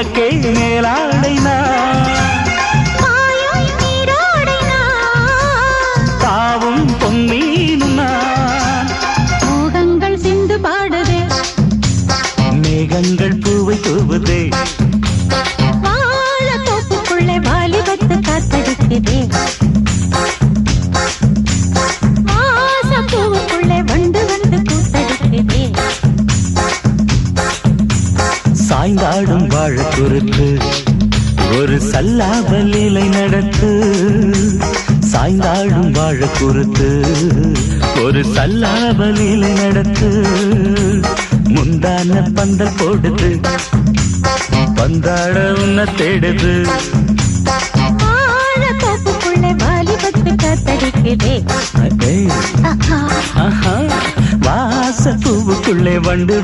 உனக்கே மேலாடை தாவும் பொன்னீனும் நான். மோகங்கள் சிந்து பாடுதே, மேகங்கள் பூவை தூவுதே, வாழ தோப்புக்குள்ளே வாலிபத்து காத்தடிக்குதே, வாசப்பூவுக்குள்ளே வண்டு வந்து கூத்தடிக்குதே. சாய்ந்தாடும் வாழ குறுத்து ஒரு சல்லாபல் இலை நடத்து. சாய்ந்தாடும் வாழ குறுத்து ஒரு சல்லாபல் இலை நடத்து. முந்தான பந்தல் போடுது, பந்தாட உன்ன தேடுது. வாழ தோப்புக்குள்ளே வாலிபத்து காத்தடிக்குதே, வாச பூவுக்குள்ளே வண்டு